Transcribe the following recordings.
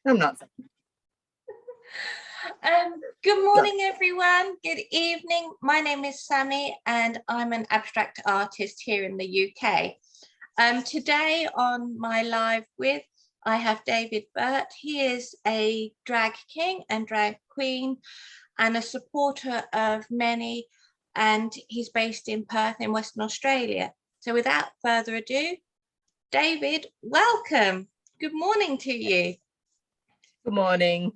I'm not. Good morning, everyone. Good evening. My name is Sammy, and I'm an abstract artist here in the UK. Today on my live with, I have David Birt. He is a drag king and drag queen and a supporter of many, and he's based in Perth in Western Australia. So without further ado, David, welcome. Good morning to you. Good morning.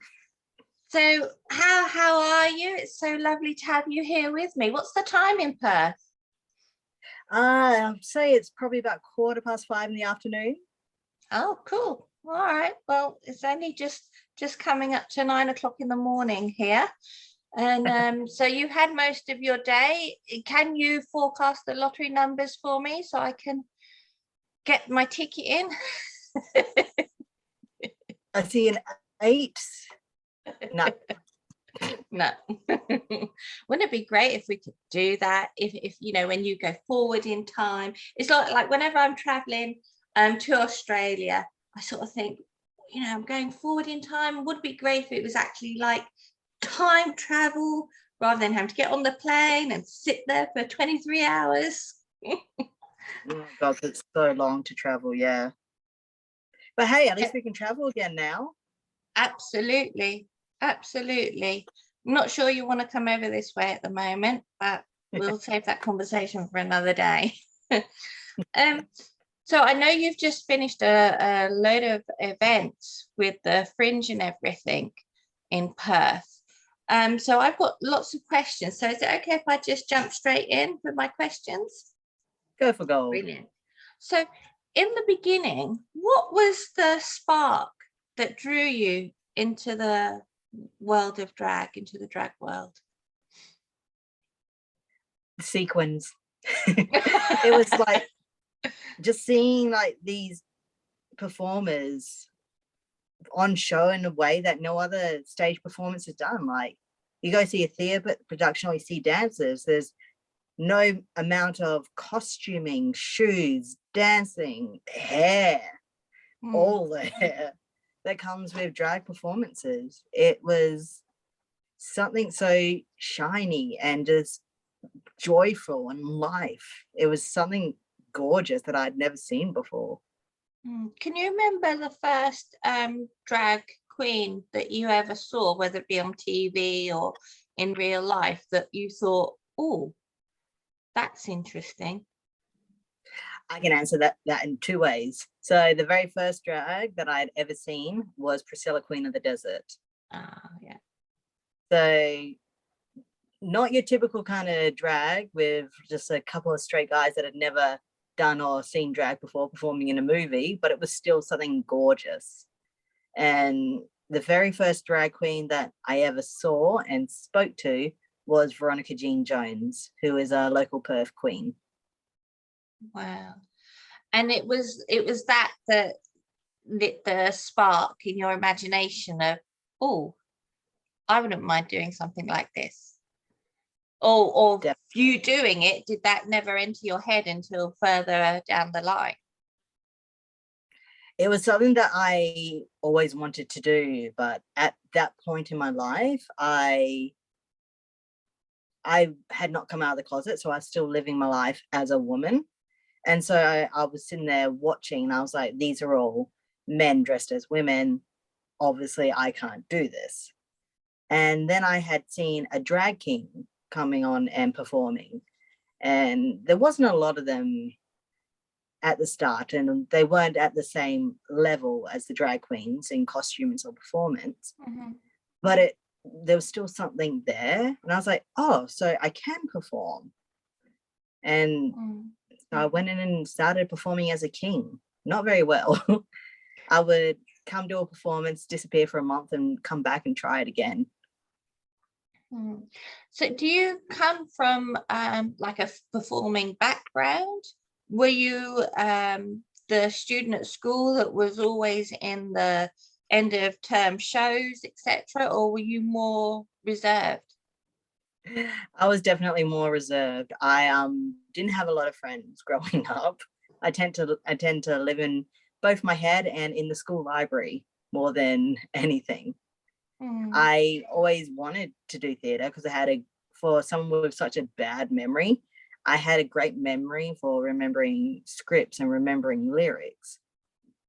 So how are you? It's so lovely to have you here with me. What's the time in Perth? I'd say it's probably about 5:15 in the afternoon. Oh, cool. All right. Well, it's only just coming up to 9 o'clock in the morning here. And so you've had most of your day. Can you forecast the lottery numbers for me so I can get my ticket in? I see an 8. No. No. Wouldn't it be great if we could do that? If you know, when you go forward in time, it's like whenever I'm traveling to Australia, I sort of think, you know, I'm going forward in time. It would be great if it was actually like time travel rather than having to get on the plane and sit there for 23 hours. Oh God, it's so long to travel, yeah. But hey, at least we can travel again now. Absolutely. Absolutely. I'm not sure you want to come over this way at the moment, but we'll save that conversation for another day. So I know you've just finished a load of events with the Fringe and everything in Perth. So I've got lots of questions. So is it okay if I just jump straight in with my questions? Go for gold. Brilliant. So in the beginning, what was the spark that drew you into the world of drag, into the drag world? Sequins. It was like just seeing like these performers on show in a way that no other stage performance has done. Like you go see a theatre production or you see dancers, there's no amount of costuming, shoes, dancing, hair, all the hair that comes with drag performances. It was something so shiny and just joyful and life. It was something gorgeous that I'd never seen before. Can you remember the first drag queen that you ever saw, whether it be on TV or in real life, that you thought, oh, that's interesting? I can answer that in 2 ways. So the very first drag that I'd ever seen was Priscilla, Queen of the Desert. Yeah. So not your typical kind of drag with just a couple of straight guys that had never done or seen drag before performing in a movie, but it was still something gorgeous. And the very first drag queen that I ever saw and spoke to was Veronica Jean Jones, who is a local Perth queen. Wow. And it was that lit the spark in your imagination of, oh, I wouldn't mind doing something like this. Or you doing it, did that never enter your head until further down the line? It was something that I always wanted to do, but at that point in my life, I had not come out of the closet, so I was still living my life as a woman. And so I was sitting there watching, and I was like, these are all men dressed as women. Obviously, I can't do this. And then I had seen a drag king coming on and performing, and there wasn't a lot of them at the start, and they weren't at the same level as the drag queens in costumes or performance. But there was still something there, and I was like, oh, so I can perform. And so I went in and started performing as a king. Not very well. I would come to a performance, disappear for a month, and come back and try it again. So do you come from like a performing background? Were you the student at school that was always in the end of term shows, etc., or were you more reserved? I was definitely more reserved. I didn't have a lot of friends growing up. I tend to live in both my head and in the school library. more than anything. I always wanted to do theatre because for someone with such a bad memory, I had a great memory for remembering scripts and remembering lyrics.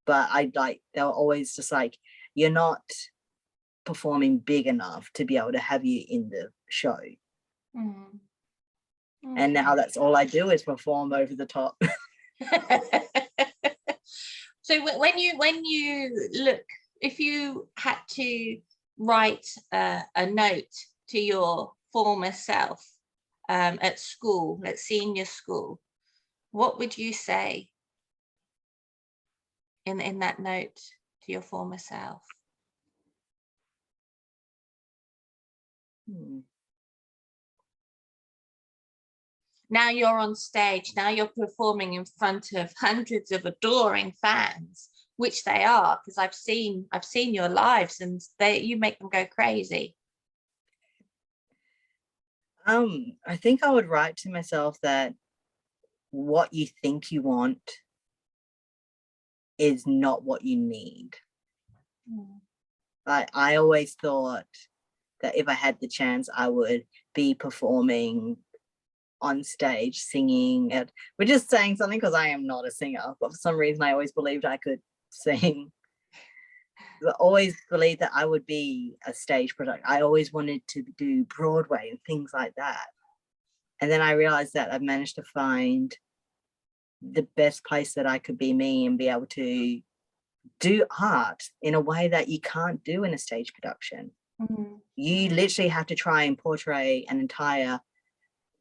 But they were always just like, you're not performing big enough to be able to have you in the show. And now that's all I do is perform over the top. So when you look, if you had to write a note to your former self at school, at senior school, what would you say in that note to your former self? Now you're on stage, now you're performing in front of hundreds of adoring fans, which they are, because I've seen your lives, and you make them go crazy. I think I would write to myself that what you think you want is not what you need. I always thought that if I had the chance, I would be performing on stage, singing it. We're just saying something because I am not a singer, but for some reason I always believed I could sing. I always believed that I would be a stage product. I always wanted to do Broadway and things like that. And then I realized that I've managed to find the best place that I could be me and be able to do art in a way that you can't do in a stage production. You literally have to try and portray an entire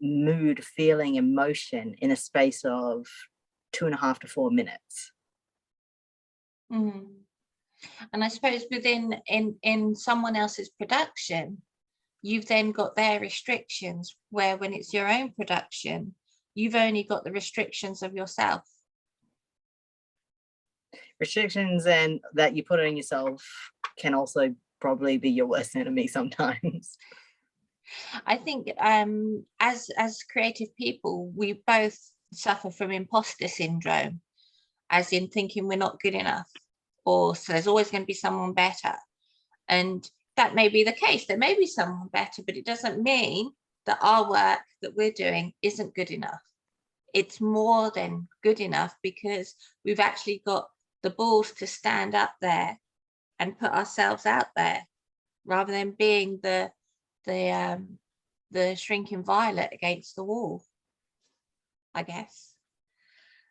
mood, feeling, emotion in a space of 2.5 to 4 minutes. And I suppose within in someone else's production, you've then got their restrictions, where when it's your own production, you've only got the restrictions of yourself. Restrictions and that you put on yourself can also probably be your worst enemy sometimes. I think as creative people, we both suffer from imposter syndrome, as in thinking we're not good enough, or so there's always going to be someone better. And that may be the case. There may be someone better, but it doesn't mean that our work that we're doing isn't good enough. It's more than good enough because we've actually got the balls to stand up there and put ourselves out there, rather than being the shrinking violet against the wall, I guess.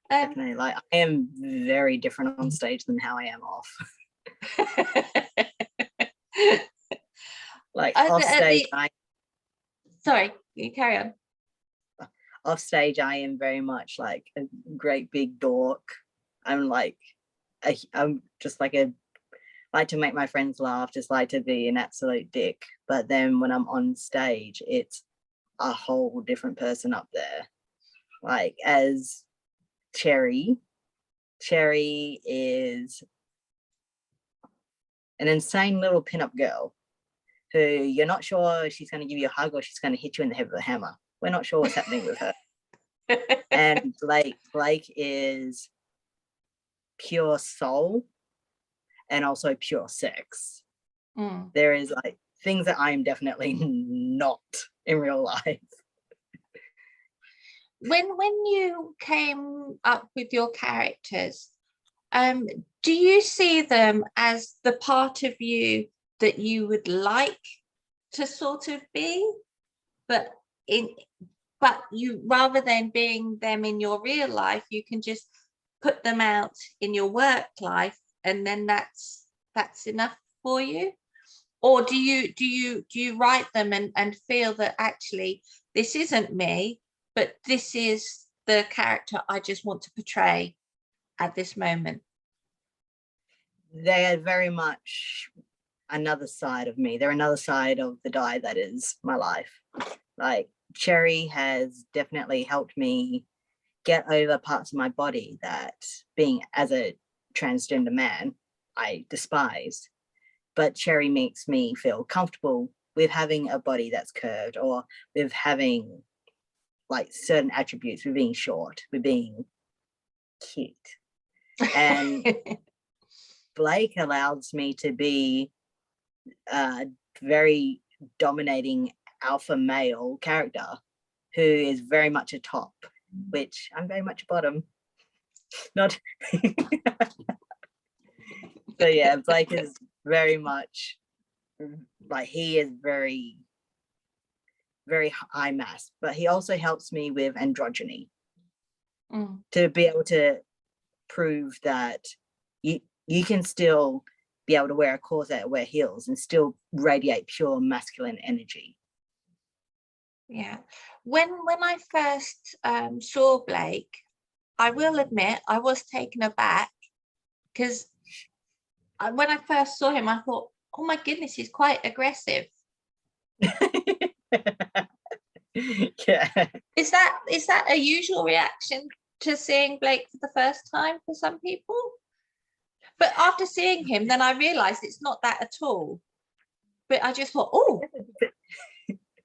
Definitely. Like, I am very different on stage than how I am off. Like off stage, sorry, you carry on. Off stage, I am very much like a great big dork. I'm just like like to make my friends laugh, just like to be an absolute dick. But then when I'm on stage, it's a whole different person up there. Like as Cherry is an insane little pinup girl who you're not sure she's going to give you a hug or she's going to hit you in the head with a hammer. We're not sure what's happening with her. And Blake is pure soul and also pure sex. There is like things that I am definitely not in real life. When you came up with your characters, do you see them as the part of you that you would like to sort of be, but you, rather than being them in your real life, you can just put them out in your work life, and then that's enough for you? Or do you write them and feel that actually this isn't me, but this is the character I just want to portray at this moment? They are very much another side of me. They're another side of the die that is my life. Like Cherry has definitely helped me get over parts of my body that, being as a transgender man, I despised. But Cherry makes me feel comfortable with having a body that's curved, or with having like certain attributes, with being short, with being cute. And Blake allows me to be a very dominating alpha male character who is very much a top, which I'm very much a bottom. Not so yeah, Blake is very much like, he is very, very high mass, but he also helps me with androgyny to be able to prove that you can still be able to wear a corset or wear heels and still radiate pure masculine energy. Yeah. When I first saw Blake, I will admit I was taken aback, because when I first saw him, I thought, oh my goodness, he's quite aggressive. Yeah. Is that a usual reaction to seeing Blake for the first time for some people? But after seeing him, then I realized it's not that at all. But I just thought, oh.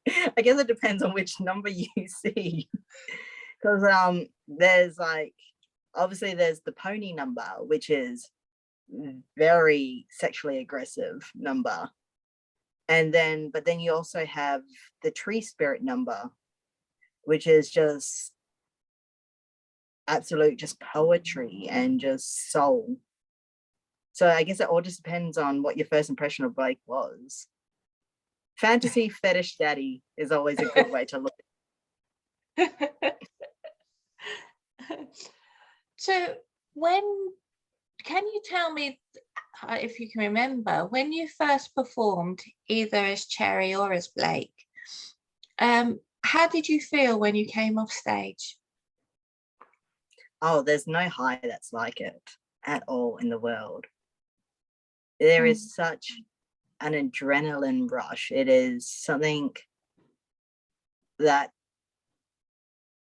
I guess it depends on which number you see. Because there's like, obviously there's the pony number, which is very sexually aggressive number. And then, but then you also have the tree spirit number, which is just absolute just poetry and just soul. So I guess it all just depends on what your first impression of Blake was. Fantasy fetish daddy is always a good way to look. So can you tell me, if you can remember, when you first performed either as Cherry or as Blake, how did you feel when you came off stage? Oh, there's no high that's like it at all in the world. There is such an adrenaline rush. It is something that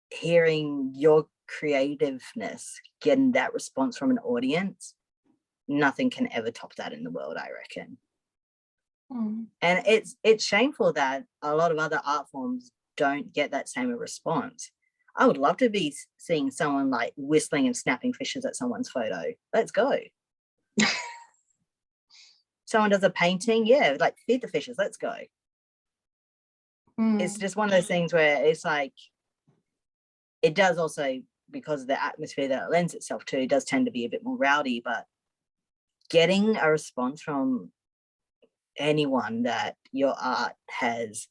hearing your creativeness, getting that response from an audience, nothing can ever top that in the world, I reckon. And it's shameful that a lot of other art forms don't get that same response. I would love to be seeing someone like whistling and snapping fishes at someone's photo. Let's go. Someone does a painting, yeah, like feed the fishes, let's go. It's just one of those things where it's like, it does also, because of the atmosphere that it lends itself to, it does tend to be a bit more rowdy, but getting a response from anyone that your art has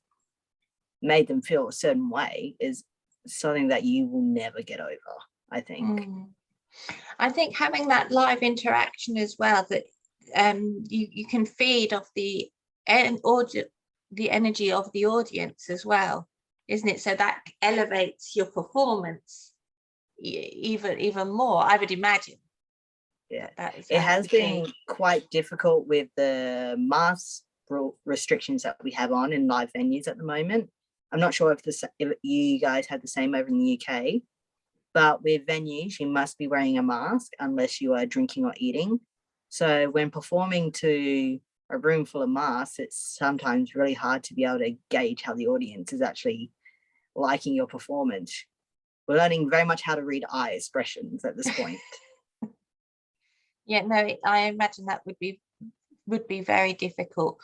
made them feel a certain way is something that you will never get over, I think. I think having that live interaction as well, that you can feed off the energy of the audience as well, isn't it? So that elevates your performance even more, I would imagine. Yeah, it has been quite difficult with the mask restrictions that we have on in live venues at the moment. I'm not sure if you guys have the same over in the UK, but with venues, you must be wearing a mask unless you are drinking or eating. So when performing to a room full of masks, it's sometimes really hard to be able to gauge how the audience is actually liking your performance. We're learning very much how to read eye expressions at this point. Yeah, no, I imagine that would be very difficult.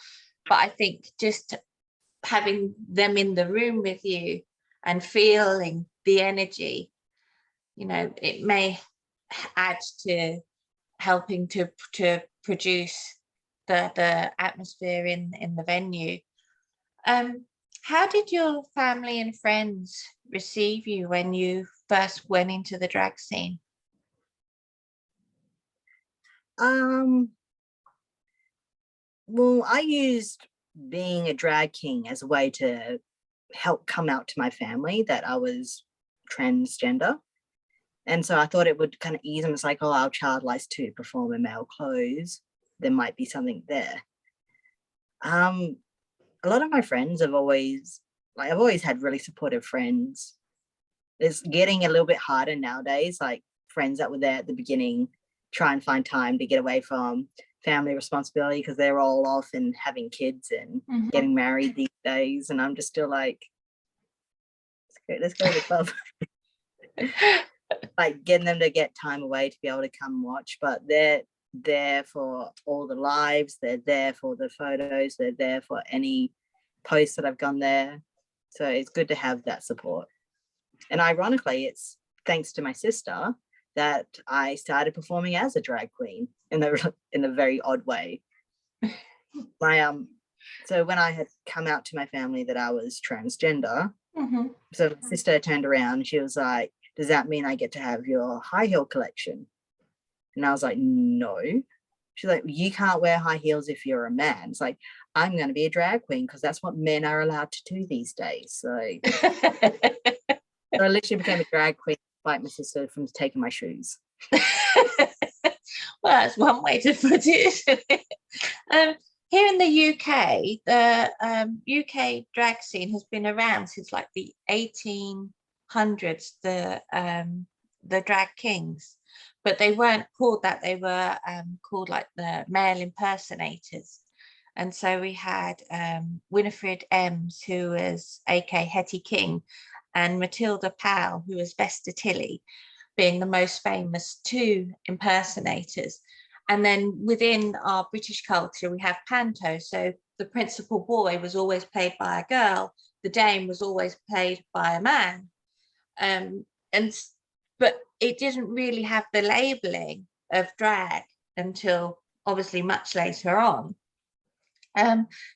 But I think just having them in the room with you and feeling the energy, you know, it may add to helping to produce the atmosphere in the venue. How did your family and friends receive you when you first went into the drag scene? Well, I used being a drag king as a way to help come out to my family that I was transgender. And so I thought it would kind of ease them. It's like, oh, our child likes to perform in male clothes. There might be something there. A lot of my friends have always, I've always had really supportive friends. It's getting a little bit harder nowadays, like friends that were there at the beginning try and find time to get away from family responsibility because they're all off and having kids and getting married these days. And I'm just still like, let's go to the club. Like getting them to get time away to be able to come watch, but there for all the lives, they're there for the photos, they're there for any posts that I've gone there. So it's good to have that support. And ironically, it's thanks to my sister that I started performing as a drag queen in a very odd way. So when I had come out to my family that I was transgender, so my sister turned around and she was like, does that mean I get to have your high heel collection? And I was like, no. She's like, you can't wear high heels if you're a man. It's like, I'm going to be a drag queen because that's what men are allowed to do these days. So, so I literally became a drag queen despite my sister from taking my shoes. Well, that's one way to put it. Here in the UK, the UK drag scene has been around since like the 1800s, the drag kings, but they weren't called that. They were called like the male impersonators. And so we had Winifred Ems, who was aka Hetty King, and Matilda Powell, who was Vesta Tilly, being the most famous two impersonators. And then within our British culture, we have panto. So the principal boy was always played by a girl. The dame was always played by a man. But it didn't really have the labeling of drag until obviously much later on.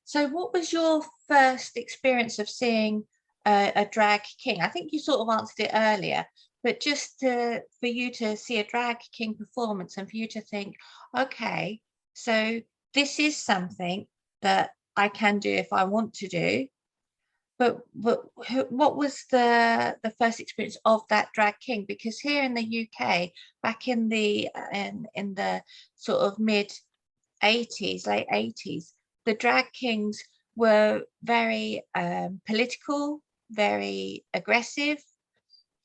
So what was your first experience of seeing a drag king? I think you sort of answered it earlier, but just for you to see a drag king performance and for you to think, okay, so this is something that I can do if I want to do. But what was the first experience of that drag king? Because here in the UK, back in the sort of mid 80s, late 80s, the drag kings were very political, very aggressive,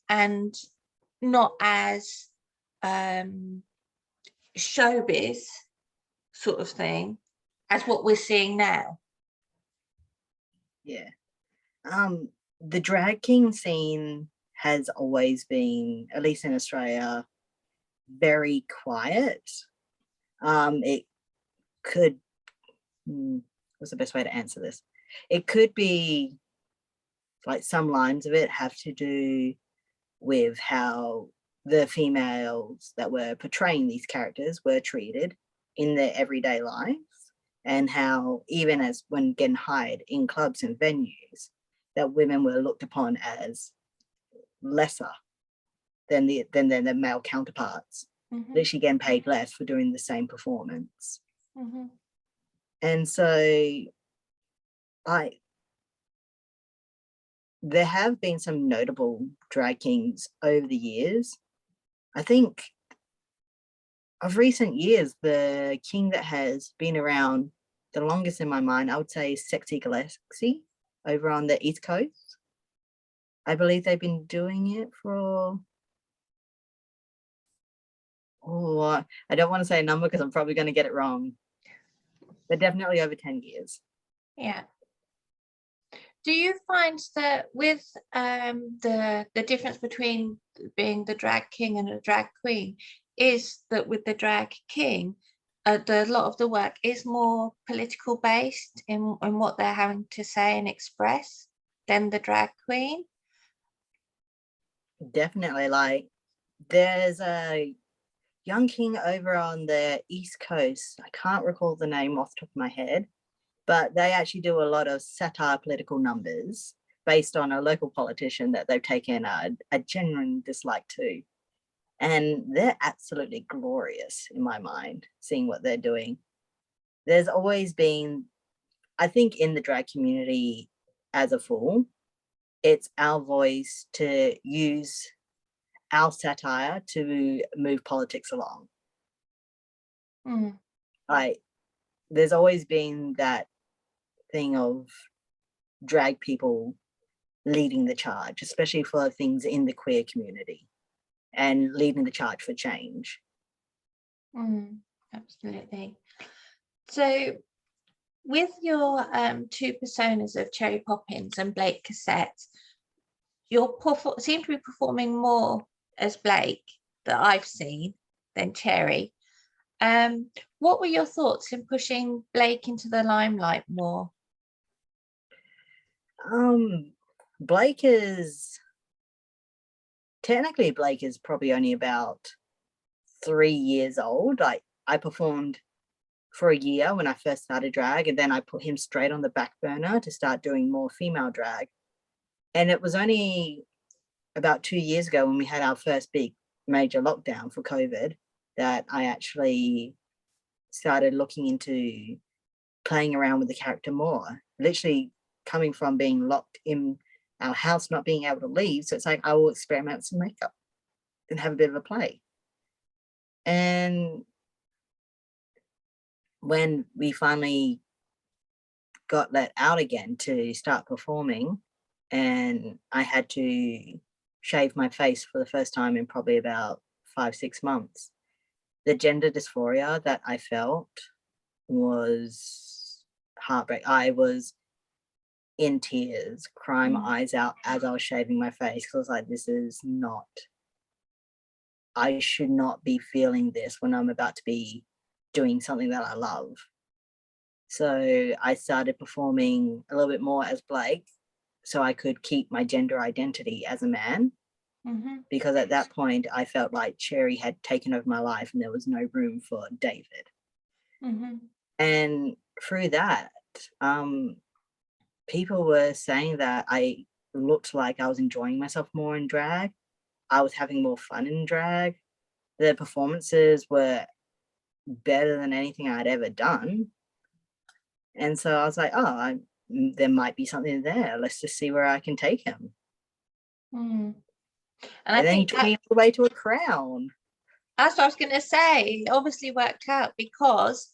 and not as showbiz sort of thing as what we're seeing now. Yeah. The drag king scene has always been, at least in Australia, very quiet. It could, what's the best way to answer this? It could be like some lines of it have to do with how the females that were portraying these characters were treated in their everyday lives, and how even as when getting hired in clubs and venues, that women were looked upon as lesser than their male counterparts, literally getting paid less for doing the same performance. And so there have been some notable drag kings over the years. I think of recent years, the king that has been around the longest in my mind, I would say Sexy Galaxy over on the East Coast. I believe they've been doing it for, I don't want to say a number because I'm probably going to get it wrong, but definitely over 10 years. Yeah. Do you find that with the difference between being the drag king and a drag queen is that with the drag king, a lot of the work is more political based in what they're having to say and express than the drag queen? Definitely. Like, there's a young king over on the East Coast. I can't recall the name off the top of my head, but they actually do a lot of satire political numbers based on a local politician that they've taken a genuine dislike to. And they're absolutely glorious in my mind, seeing what they're doing. There's always been, I think in the drag community as a whole, it's our voice to use our satire to move politics along. Like, there's always been that thing of drag people leading the charge, especially for things in the queer community, and leading the charge for change. Absolutely. So with your two personas of Cherry Poppins and Blake Cassette, you seem to be performing more as Blake that I've seen than Cherry. What were your thoughts in pushing Blake into the limelight more? Blake is probably only about 3 years old. I performed for a year when I first started drag, and then I put him straight on the back burner to start doing more female drag. And it was only about 2 years ago, when we had our first big major lockdown for COVID, that I actually started looking into playing around with the character more. Literally coming from being locked in our house, not being able to leave. So it's like, I will experiment with some makeup and have a bit of a play. And when we finally got let out again to start performing, and I had to shave my face for the first time in probably about 5-6 months, the gender dysphoria that I felt was heartbreak. I was in tears, crying my eyes out as I was shaving my face, because I was like, this is not, I should not be feeling this when I'm about to be doing something that I love. So I started performing a little bit more as Blake, so I could keep my gender identity as a man. Because at that point I felt like Cherry had taken over my life and there was no room for David. And through that, people were saying that I looked like I was enjoying myself more in drag. I was having more fun in drag. The performances were better than anything I'd ever done. And so I was like, oh, there might be something there. Let's just see where I can take him. And then he took me all the way to a crown. That's what I was going to say. It obviously worked out because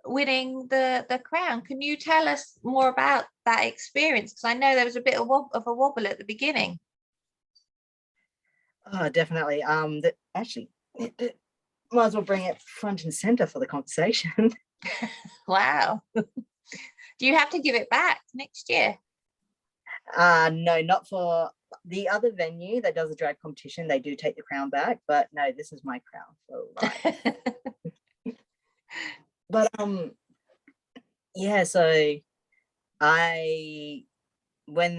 winning the crown. Can you tell us more about that experience? Because I know there was a bit of a wobble at the beginning. Oh, definitely. Actually, might as well bring it front and center for the conversation. Wow. Do you have to give it back next year? No, not for the other venue that does a drag competition. They do take the crown back, but no, this is my crown for life. But yeah, so when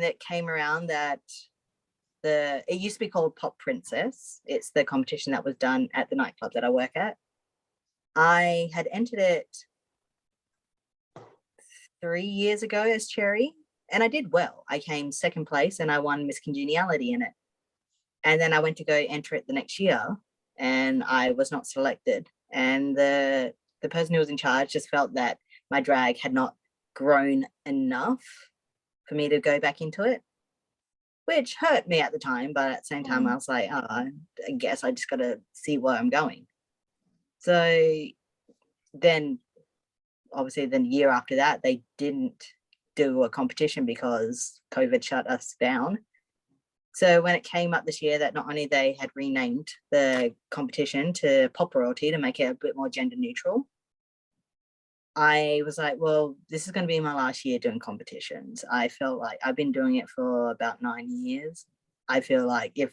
it came around that it used to be called Pop Princess. It's the competition that was done at the nightclub that I work at. I had entered it 3 years ago as Cherry, and I did well. I came second place and I won Miss Congeniality in it. And then I went to go enter it the next year and I was not selected. And the person who was in charge just felt that my drag had not grown enough for me to go back into it, which hurt me at the time. But at the same time, I was like, oh, I guess I just got to see where I'm going. So then obviously the year after that, they didn't do a competition because COVID shut us down. So when it came up this year that not only they had renamed the competition to Pop Royalty to make it a bit more gender neutral, I was like, well, this is going to be my last year doing competitions. I felt like I've been doing it for about 9 years. I feel like if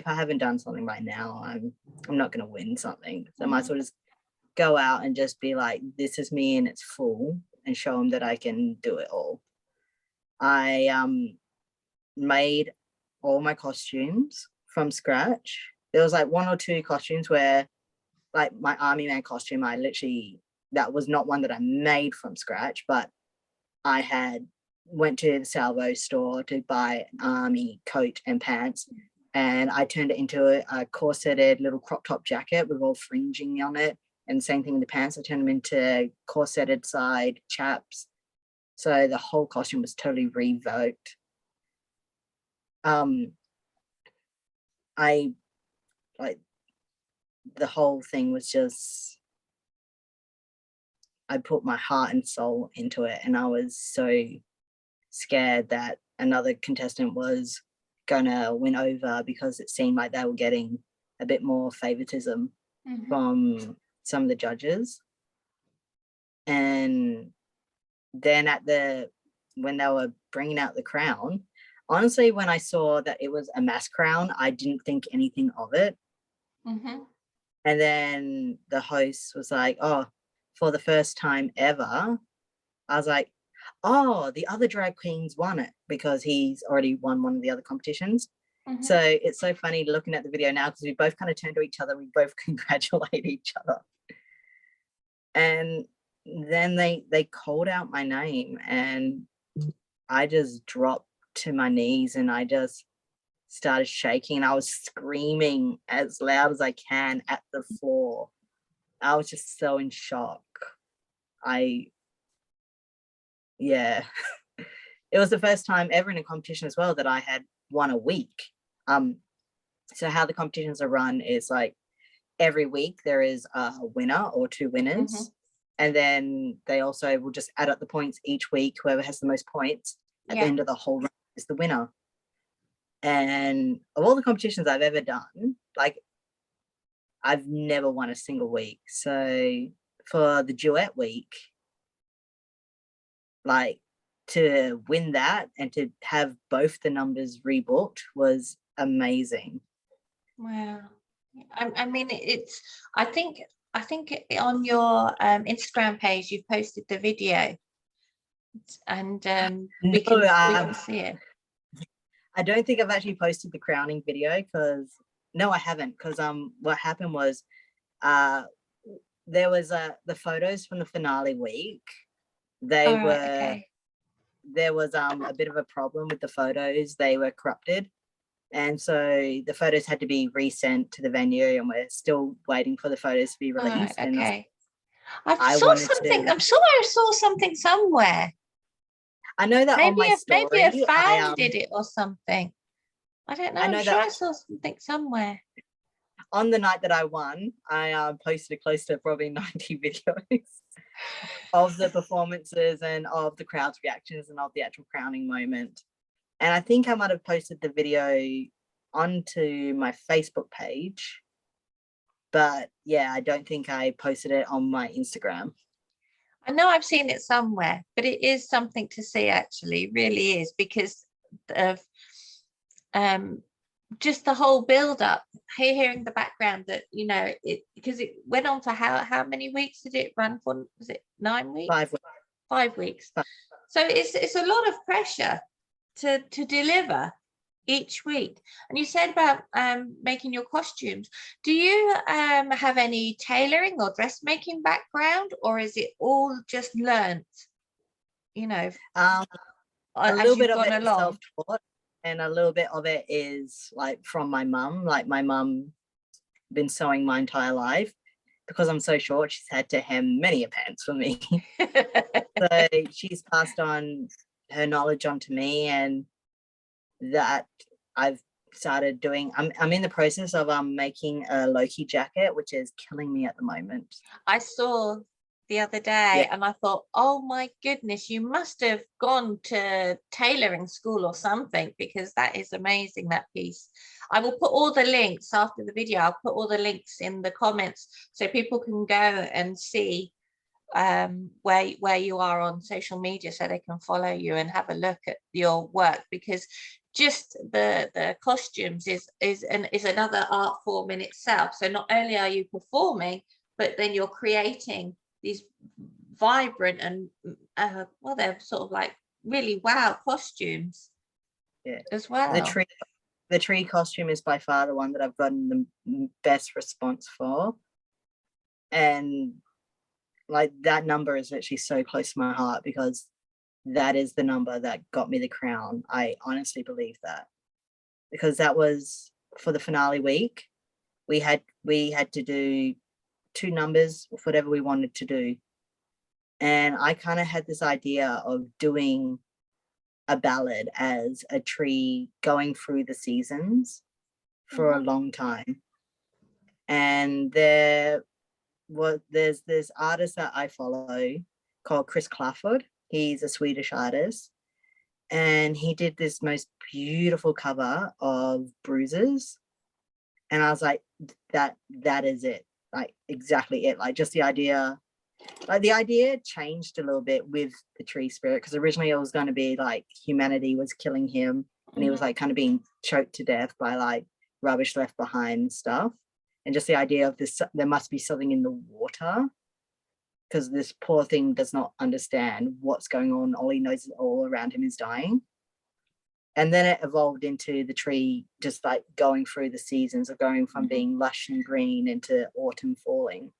I haven't done something by now, I'm not going to win something. So I might as well just go out and just be like, this is me and it's full, and show them that I can do it all. I made all my costumes from scratch. There was like 1 or 2 costumes where, like my Army Man costume, that was not one that I made from scratch, but I went to the Salvo store to buy an army coat and pants, and I turned it into a corseted little crop top jacket with all fringing on it. And same thing in the pants. I turned them into corseted side chaps. So the whole costume was totally revoked. The whole thing was just, I put my heart and soul into it, and I was so scared that another contestant was gonna win over because it seemed like they were getting a bit more favoritism from some of the judges. And then when they were bringing out the crown, honestly, when I saw that it was a mass crown, I didn't think anything of it. And then the host was like, oh, for the first time ever, I was like, oh, the other drag queens won it, because he's already won one of the other competitions. So it's so funny looking at the video now, because we both kind of turned to each other, we both congratulate each other. And then they called out my name, and I just dropped to my knees, and I just started shaking, and I was screaming as loud as I can at the floor. I was just so in shock. Yeah. It was the first time ever in a competition as well that I had won a week. So how the competitions are run is like every week there is a winner or two winners, and then they also will just add up the points each week. Whoever has the most points at the end of the whole run is the winner. And of all the competitions I've ever done, like, I've never won a single week. So for the duet week, like, to win that and to have both the numbers rebooked was amazing. Wow. I mean, it's, I think on your Instagram page you've posted the video, and we can see it. I don't think I've actually posted the crowning video, because no, I haven't, because what happened was there was the photos from the finale week. They were there was a bit of a problem with the photos. They were corrupted, and so the photos had to be resent to the venue, and we're still waiting for the photos to be released. I'm sure I saw something somewhere. I know that on my story, maybe a fan did it or something. I don't know. I'm sure I saw something somewhere. On the night that I won, I posted close to probably 90 videos of the performances and of the crowd's reactions and of the actual crowning moment. And I think I might have posted the video onto my Facebook page, but yeah, I don't think I posted it on my Instagram. I know I've seen it somewhere, but it is something to see, actually, it really is, because of just the whole build up, hearing the background that, you know, because it went on for how many weeks did it run for? Was it 9 weeks? 5 weeks. 5 weeks. So it's a lot of pressure to deliver each week. And you said about making your costumes. Do you have any tailoring or dressmaking background, or is it all just learnt, you know, a little bit of it is self-taught, and a little bit of it is like from my mum. Like, my mum been sewing my entire life. Because I'm so short, she's had to hem many a pants for me. So she's passed on her knowledge onto me, and that I've started doing. I'm in the process of making a Loki jacket, which is killing me at the moment. I saw the other day, and I thought, oh my goodness, you must have gone to tailoring school or something, because that is amazing, that piece. I will put all the links after the video. I'll put all the links in the comments so people can go and see where you are on social media, so they can follow you and have a look at your work, because just the costumes is another art form in itself. So not only are you performing, but then you're creating these vibrant and well, they're sort of like really wow costumes as well. The tree costume is by far the one that I've gotten the best response for, and like, that number is actually so close to my heart, because that is the number that got me the crown. I honestly believe that, because that was for the finale week. We had to do 2 numbers of whatever we wanted to do, and I kind of had this idea of doing a ballad as a tree going through the seasons for a long time. And there's this artist that I follow called Chris Clafford. He's a Swedish artist, and he did this most beautiful cover of Bruises, and I was like, that is it, like, exactly it. Like, just the idea changed a little bit with the tree spirit, because originally it was going to be like humanity was killing him, and he was like kind of being choked to death by like rubbish left behind and stuff. And just the idea of this, there must be something in the water, because this poor thing does not understand what's going on. All he knows is all around him is dying. And then it evolved into the tree just like going through the seasons of going from being lush and green into autumn falling.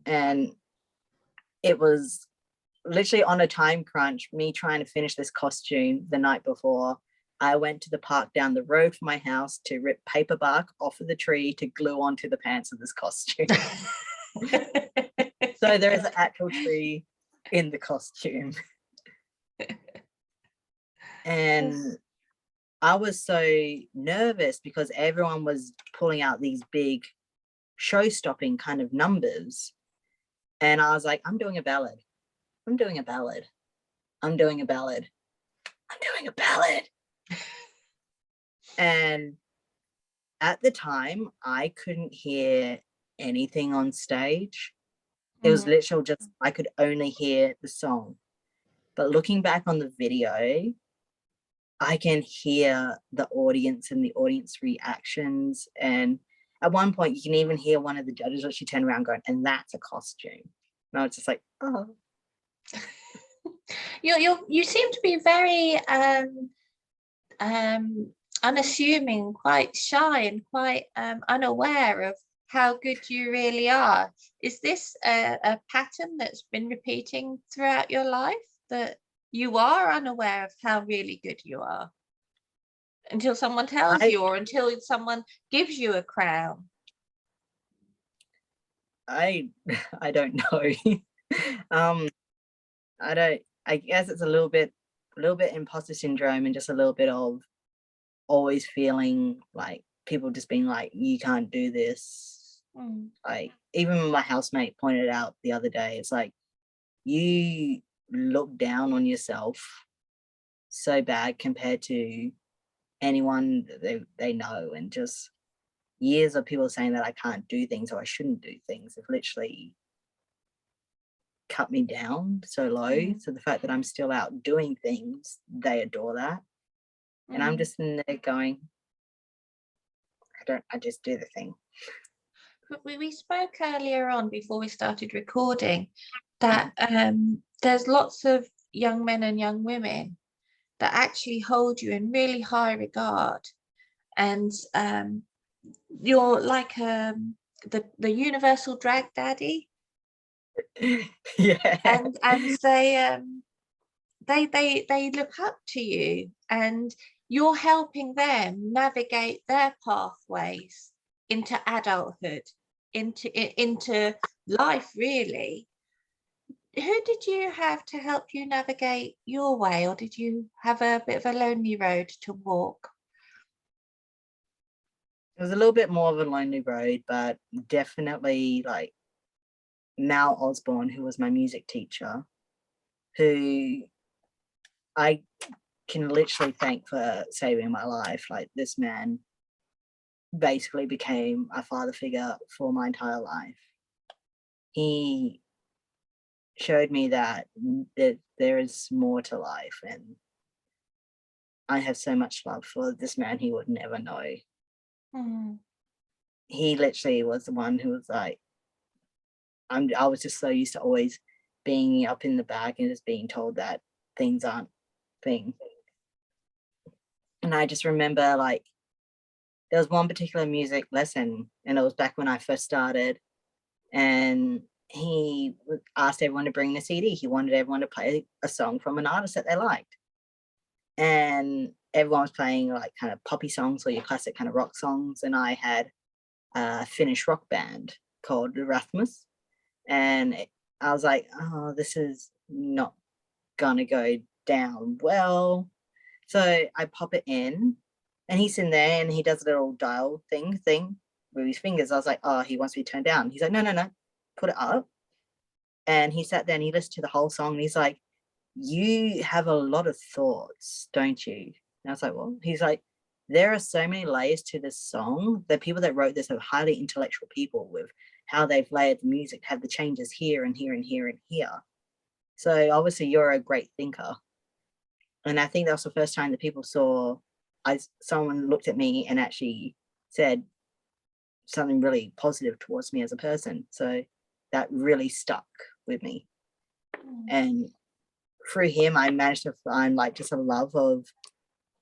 And it was literally on a time crunch, me trying to finish this costume the night before. I went to the park down the road from my house to rip paper bark off of the tree to glue onto the pants of this costume. So there is an actual tree in the costume. And I was so nervous because everyone was pulling out these big show-stopping kind of numbers. And I was like, I'm doing a ballad. I'm doing a ballad. I'm doing a ballad. I'm doing a ballad. And at the time, I couldn't hear anything on stage. It was literally just, I could only hear the song. But looking back on the video, I can hear the audience and the audience reactions. And at one point, you can even hear one of the judges actually turn around going, and that's a costume. And I was just like, oh. You seem to be very unassuming, quite shy, and quite unaware of how good you really are. Is this a pattern that's been repeating throughout your life, that you are unaware of how really good you are until someone tells you, or until someone gives you a crown? I don't know. I guess it's a little bit imposter syndrome, and just a little bit of always feeling like people just being like, you can't do this. Like, even my housemate pointed out the other day, it's like, you look down on yourself so bad compared to anyone that they know, and just years of people saying that I can't do things or I shouldn't do things have literally cut me down so low. So the fact that I'm still out doing things, they adore that. And I'm just in there going, I just do the thing. We spoke earlier on, before we started recording, that there's lots of young men and young women that actually hold you in really high regard, and you're like the universal drag daddy. Yeah. And they look up to you, and you're helping them navigate their pathways into adulthood, into life, really. Who did you have to help you navigate your way, or did you have a bit of a lonely road to walk? It was a little bit more of a lonely road, but definitely like Mal Osborne, who was my music teacher, who I can literally thank for saving my life. Like, this man basically became a father figure for my entire life. He showed me that there is more to life, and I have so much love for this man he would never know. He literally was the one who was like, I was just so used to always being up in the back and just being told that things aren't thing. And I just remember, like, there was one particular music lesson, and it was back when I first started, and he asked everyone to bring the CD. He wanted everyone to play a song from an artist that they liked. And everyone was playing like kind of poppy songs or your classic kind of rock songs. And I had a Finnish rock band called Rasmus. And I was like, oh, this is not gonna go down well. So I pop it in, and he's in there, and he does a little dial thing with his fingers. I was like, oh, he wants me to turn down. He's like, no, put it up. And he sat there and he listened to the whole song, and he's like, you have a lot of thoughts, don't you? And I was like, well, he's like, there are so many layers to this song. The people that wrote this are highly intellectual people with how they've layered the music, have the changes here and here and here and here. So obviously you're a great thinker. And I think that was the first time that people saw, someone looked at me and actually said, something really positive towards me as a person. So that really stuck with me. And through him, I managed to find like just a love of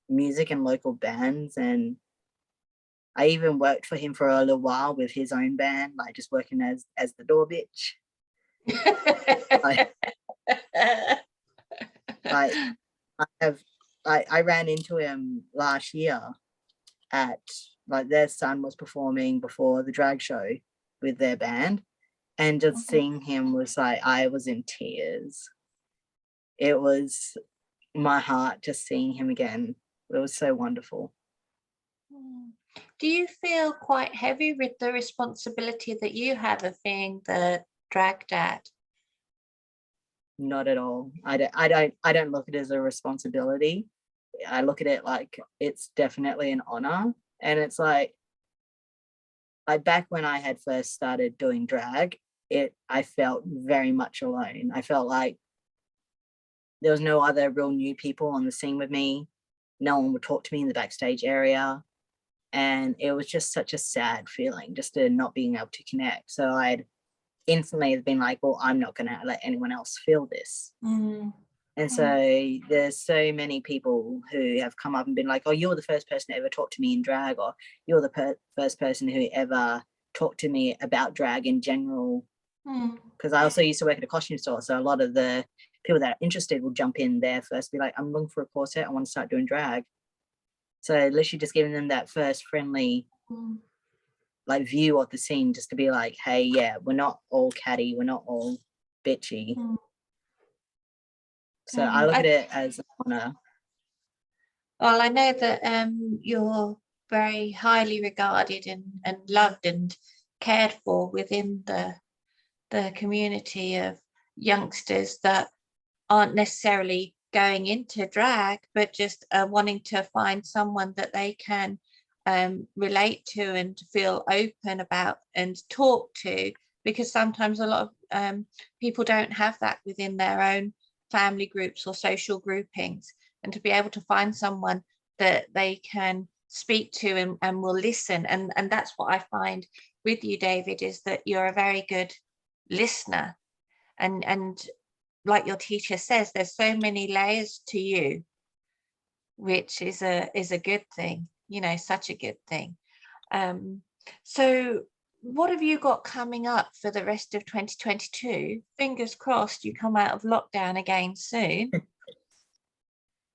music and local bands. And I even worked for him for a little while with his own band, like just working as the door bitch. I ran into him last year at, like, their son was performing before the drag show with their band, and just seeing him was like, I was in tears. It was my heart just seeing him again. It was so wonderful. Do you feel quite heavy with the responsibility that you have of being the drag dad? Not at all. I don't look at it as a responsibility. I look at it like it's definitely an honor. And it's like back when I had first started doing drag, I felt very much alone. I felt like there was no other real new people on the scene with me. No one would talk to me in the backstage area. And it was just such a sad feeling just to not being able to connect. So I'd instantly been like, well, I'm not going to let anyone else feel this. And so there's so many people who have come up and been like, oh, you're the first person to ever talk to me in drag, or you're the first person who ever talked to me about drag in general. Because I also used to work at a costume store. So a lot of the people that are interested will jump in there first, be like, I'm looking for a corset, I want to start doing drag. So literally just giving them that first friendly like view of the scene, just to be like, hey, yeah, we're not all catty, we're not all bitchy. So I look at it as an honor. Well, I know that you're very highly regarded and loved and cared for within the community of youngsters that aren't necessarily going into drag, but just wanting to find someone that they can relate to and feel open about and talk to, because sometimes a lot of people don't have that within their own family groups or social groupings, and to be able to find someone that they can speak to and will listen. And that's what I find with you, David, is that you're a very good listener. And like your teacher says, there's so many layers to you, which is a good thing, you know, such a good thing. So what have you got coming up for the rest of 2022? Fingers crossed you come out of lockdown again soon.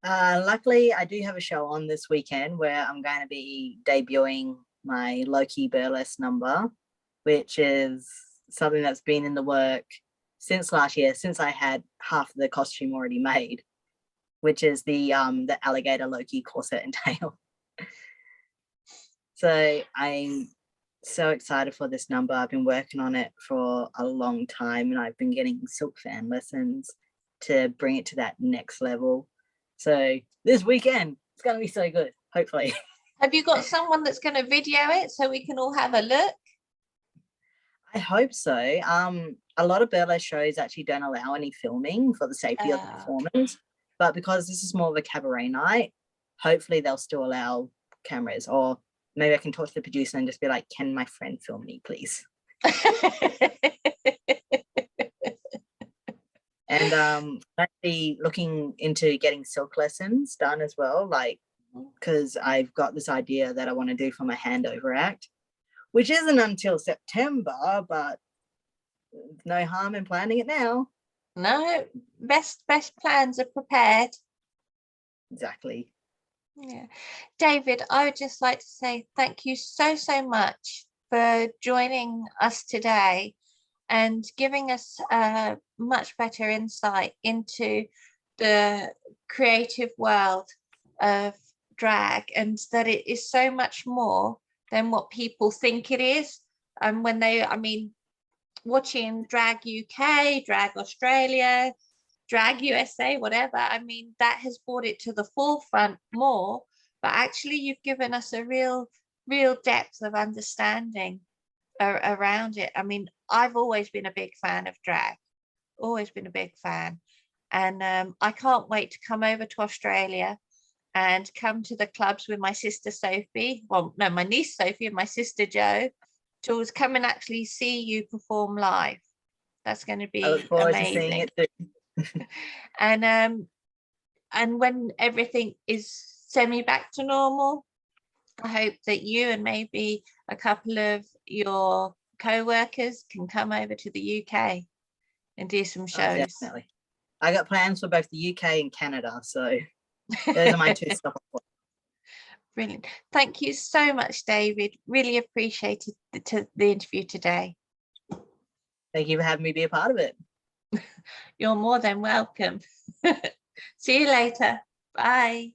Luckily, I do have a show on this weekend where I'm going to be debuting my low-key burlesque number, which is something that's been in the work since last year, since I had half the costume already made, which is the alligator low-key corset and tail. So I'm so excited for this number. I've been working on it for a long time, and I've been getting silk fan lessons to bring it to that next level. So this weekend, it's going to be so good, hopefully. Have you got someone that's going to video it so we can all have a look? I hope so. A lot of burlesque shows actually don't allow any filming for the safety of the performance, but because this is more of a cabaret night, hopefully they'll still allow cameras, or maybe I can talk to the producer and just be like, can my friend film me, please? And I'm actually looking into getting silk lessons done as well, like, because I've got this idea that I want to do for my handover act, which isn't until September, but no harm in planning it now. No, best plans are prepared. Exactly. Yeah. David, I would just like to say thank you so much for joining us today and giving us a much better insight into the creative world of drag, and that it is so much more than what people think it is. And when watching Drag UK, Drag Australia, Drag USA, whatever, that has brought it to the forefront more, but actually you've given us a real depth of understanding around it. I've always been a big fan of drag, always been a big fan, and I can't wait to come over to Australia and come to the clubs with my sister Sophie, well no, my niece Sophie and my sister Jo, Jules, come and actually see you perform live. That's going to I look be forward to seeing amazing. it too. And when everything is semi back to normal, I hope that you and maybe a couple of your co-workers can come over to the UK and do some Oh, shows. definitely. I got plans for both the UK and Canada, so those are my two stops. Brilliant. Thank you so much, David. Really appreciated the interview today. Thank you for having me be a part of it. You're more than welcome. See you later. Bye.